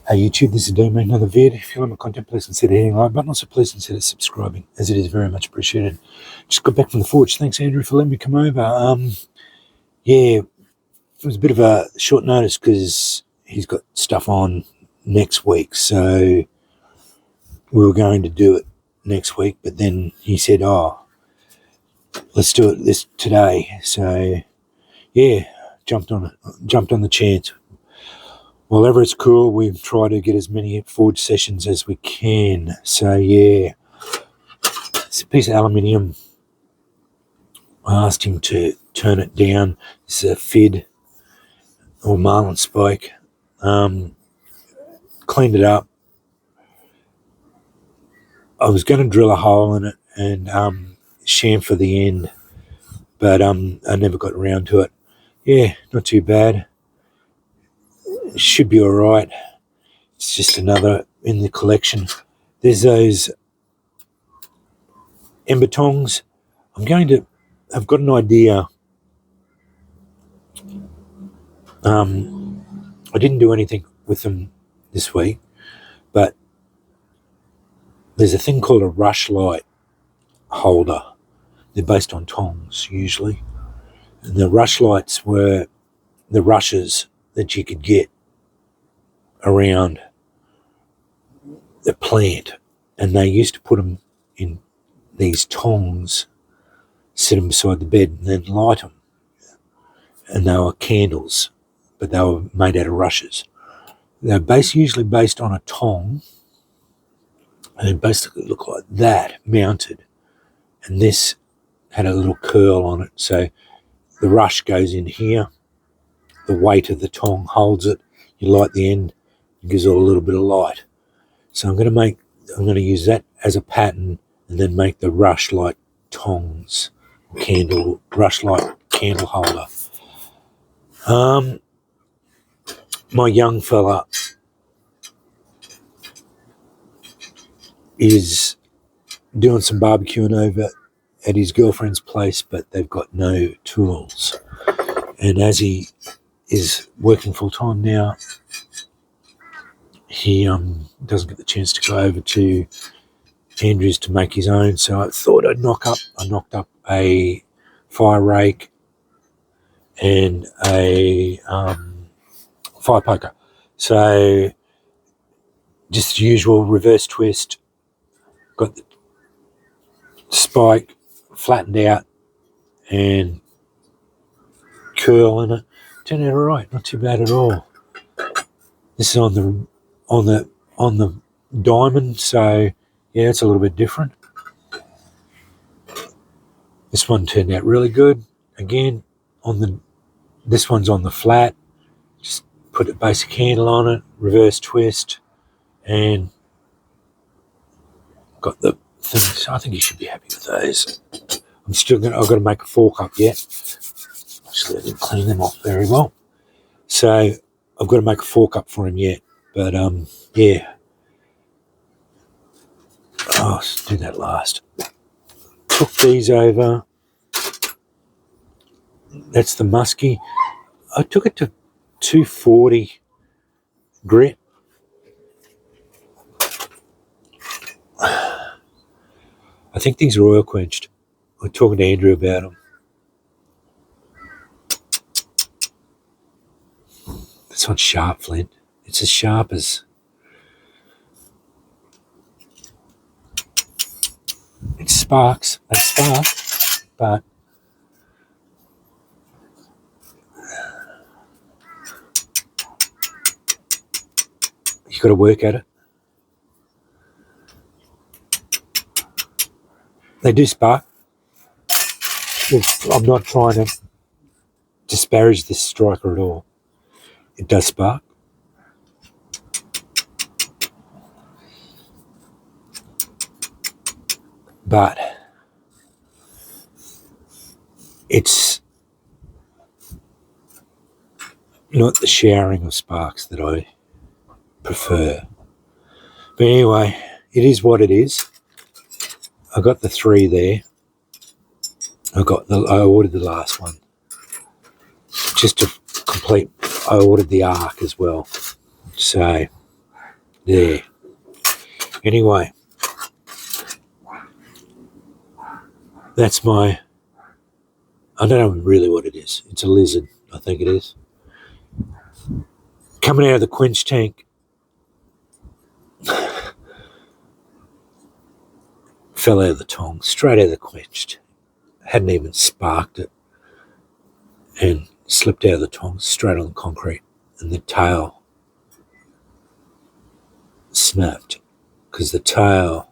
Hey YouTube, this is Dean, another vid. If you like my content, please consider hitting the like button. Also, please consider subscribing, as it is very much appreciated. Just got back from the forge. Thanks, Andrew, for letting me come over. Yeah, it was a bit of a short notice because he's got stuff on next week. So we were going to do it next week, but then he said, let's do it this today. So yeah, jumped on the chance. Whenever it's cool, we try to get as many forge sessions as we can. So yeah, it's a piece of aluminium. I asked him to turn it down. It's a FID or Marlin spike. Cleaned it up. I was going to drill a hole in it and chamfer the end, but I never got around to it. Yeah, not too bad. Should be all right. It's just another in the collection. There's those ember tongs. I've got an idea. I didn't do anything with them this week, but there's a thing called a rush light holder. They're based on tongs usually. And the rush lights were the rushes that you could get around the plant, and they used to put them in these tongs, sit them beside the bed, and then light them. And they were candles, but they were made out of rushes. They're usually based on a tong, and they basically look like that, mounted. And this had a little curl on it, so the rush goes in here, the weight of the tong holds it, you light the end, it gives it a little bit of light. So I'm going to use that as a pattern and then make the rush light tongs, rush light candle holder. My young fella is doing some barbecuing over at his girlfriend's place, but they've got no tools. And as he is working full time now, he doesn't get the chance to go over to Andrew's to make his own. So I thought I knocked up a fire rake and a fire poker. So just the usual reverse twist, got the spike flattened out and curl in it. Turned out all right, not too bad at all. This is on the diamond, so yeah, it's a little bit different. This one turned out really good. Again, this one's on the flat. Just put a basic handle on it, reverse twist, and got the things. I think you should be happy with those. I've got to make a fork up yet. Actually, I didn't clean them off very well. So I've got to make a fork up for him yet. But yeah. Let's do that last. Took these over. That's the muskie. I took it to 240 grit. I think these are oil quenched. I'm talking to Andrew about them. This one's sharp flint. It's as sharp as... It sparks. They spark, but you've got to work at it. They do spark. I'm not trying to disparage this striker at all. It does spark. But it's not the showering of sparks that I prefer. But anyway, it is what it is. I got the 3 there. I ordered the last one. Just to complete, I ordered the arc as well. So there. Anyway, that's my, I don't know really what it is. It's a lizard, I think it is. Coming out of the quench tank, fell out of the tong, straight out of the quench. Hadn't even sparked it, and slipped out of the tong, straight on the concrete, and the tail snapped, because the tail,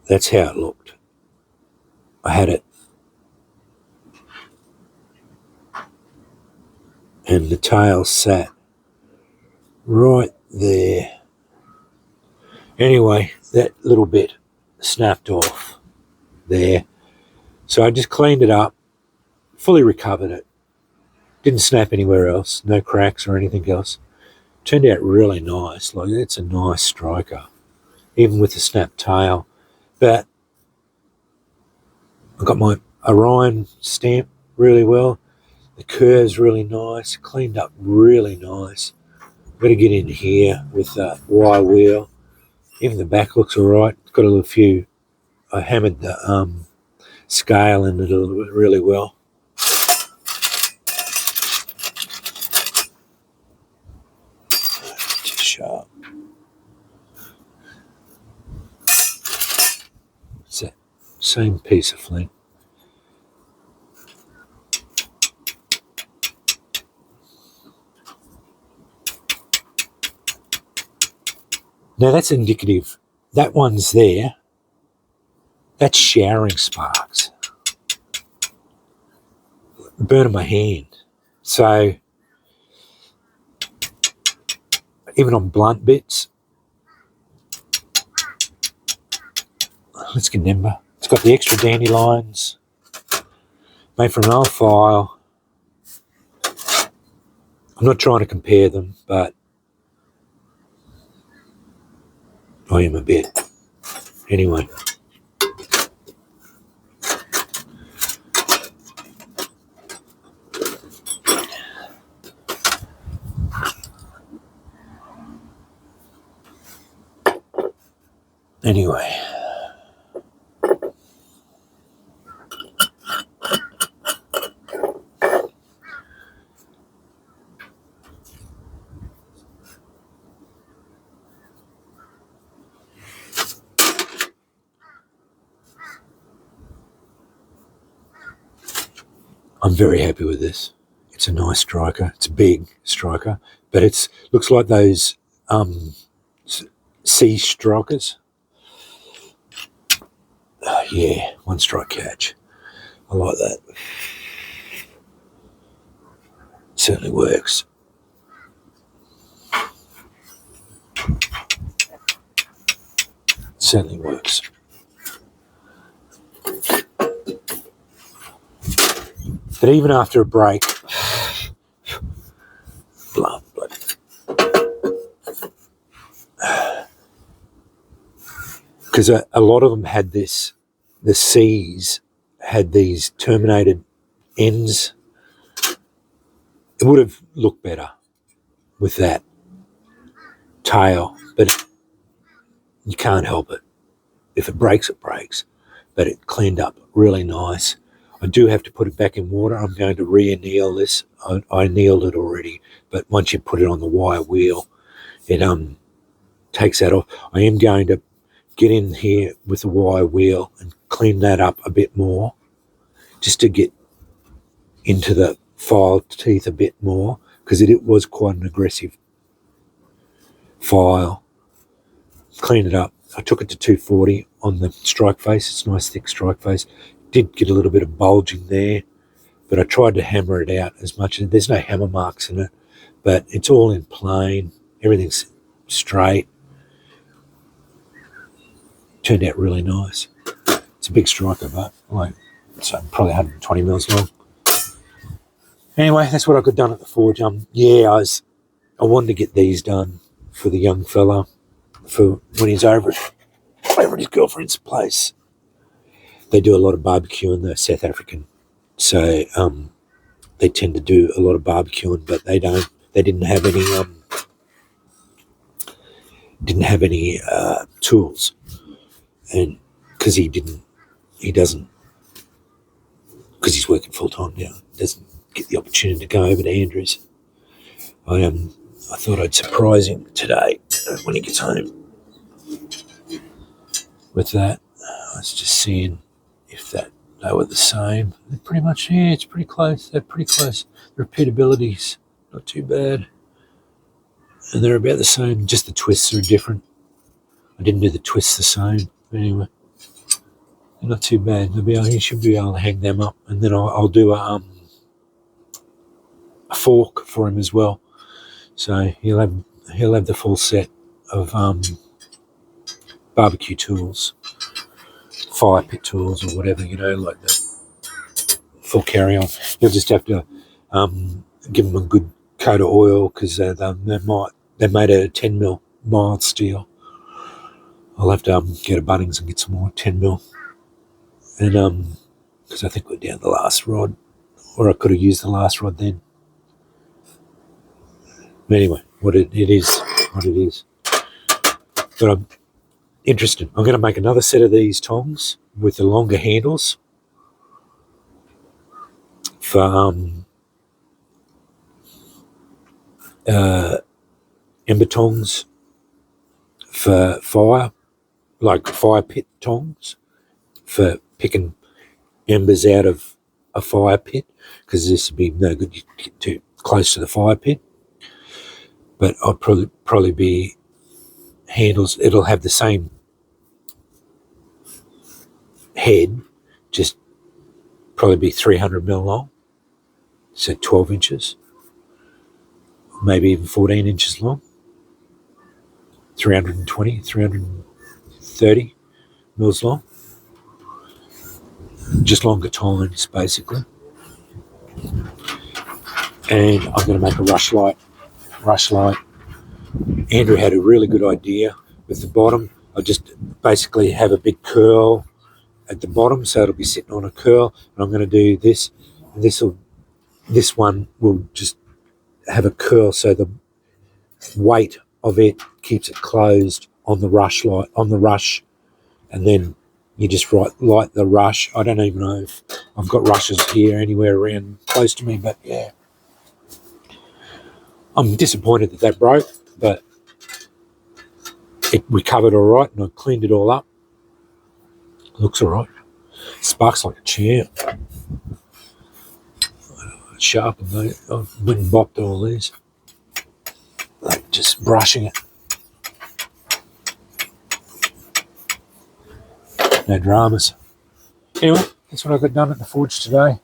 that's how it looked. I had it, and the tail sat right there. Anyway, that little bit snapped off there. So I just cleaned it up, fully recovered it. Didn't snap anywhere else, no cracks or anything else. Turned out really nice. Like, it's a nice striker, even with the snapped tail. But I got my Orion stamp really well. The curve's really nice, cleaned up really nice. Got to get in here with the wire wheel. Even the back looks all right. It's got a little few. I hammered the scale in it a little bit really well. Too sharp. It's that same piece of flint. Now that's indicative. That one's there. That's showering sparks. Burning my hand. So even on blunt bits, let's get number. It's got the extra dandelions, made from an old file. I'm not trying to compare them, but I am a bit. Anyway. Anyway. I'm very happy with this. It's a nice striker. It's a big striker, but it looks like those sea strikers. Yeah, one strike catch. I like that. Certainly works. Certainly works. But even after a break, blood. Because a lot of them had this, the C's had these terminated ends. It would have looked better with that tail, but you can't help it. If it breaks, it breaks. But it cleaned up really nice. I do have to put it back in water. I'm going to re-anneal this. I annealed it already, but once you put it on the wire wheel, it takes that off. I am going to get in here with the wire wheel and clean that up a bit more, just to get into the file teeth a bit more, because it was quite an aggressive file. Clean it up. I took it to 240 on the strike face. It's a nice thick strike face. Did get a little bit of bulging there, but I tried to hammer it out as much. There's no hammer marks in it, but it's all in plane. Everything's straight. Turned out really nice. It's a big striker, but it's probably 120 mils long. Anyway, that's what I got done at the forge. I wanted to get these done for the young fella for when he's over at his girlfriend's place. They do a lot of barbecuing. They're South African, so they tend to do a lot of barbecuing. But they didn't have any didn't have any tools, and because he doesn't, because he's working full time now, doesn't get the opportunity to go over to Andrews. I thought I'd surprise him today when he gets home with that. I was just seeing if they were the same. They're pretty much, yeah, it's pretty close. They're pretty close. The repeatability's not too bad. And they're about the same, just the twists are different. I didn't do the twists the same. Anyway, they're not too bad. He should be able to hang them up. And then I'll do a fork for him as well. So he'll have the full set of barbecue tools, fire pit tools or whatever, like the full carry-on. He'll just have to give them a good coat of oil because they're made out of 10 mil mild steel. I'll have to get a Bunnings and get some more 10 mil. And because I think we're down the last rod, or I could have used the last rod then. But anyway, it is what it is. But I'm interested. I'm going to make another set of these tongs with the longer handles for ember tongs for fire, like fire pit tongs for picking embers out of a fire pit, because this would be no good. You get too close to the fire pit. But I'll probably be handles. It'll have the same head, just probably be 300 mil long, so 12 inches, maybe even 14 inches long, 320, 330 mils long, just longer tines basically. And I'm going to make a rush light. Andrew had a really good idea with the bottom. I'll just basically have a big curl at the bottom, so it'll be sitting on a curl. And I'm going to do this, and this one will just have a curl, so the weight of it keeps it closed on the rush light, and then you just light the rush. I don't even know if I've got rushes here anywhere around close to me, but yeah. I'm disappointed that broke, but it recovered all right, and I cleaned it all up. Looks all right. Sparks like a champ. Sharpened those. I've went and bopped all these. Like just brushing it. No dramas. Anyway, that's what I got done at the forge today.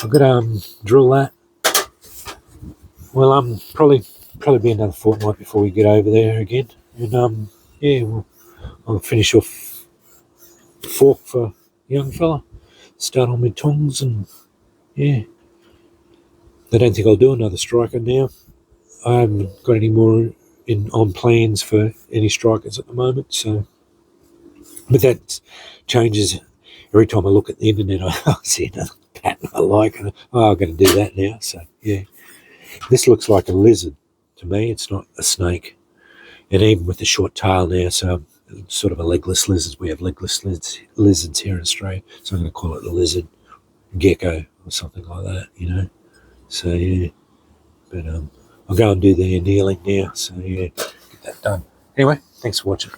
I've got to drill that. Well, probably be another fortnight before we get over there again. And yeah, I'll finish off the fork for young fella. Start on my tongs, and yeah. I don't think I'll do another striker now. I haven't got any more on plans for any strikers at the moment. So, but that changes every time I look at the internet. I see another pattern I like, and I'm going to do that now. So yeah. This looks like a lizard to me. It's not a snake. And even with the short tail now, so sort of a legless lizard. We have legless lizards here in Australia. So I'm going to call it a lizard, gecko or something like that, So yeah. But I'll go and do the annealing now. So yeah, get that done. Anyway, thanks for watching.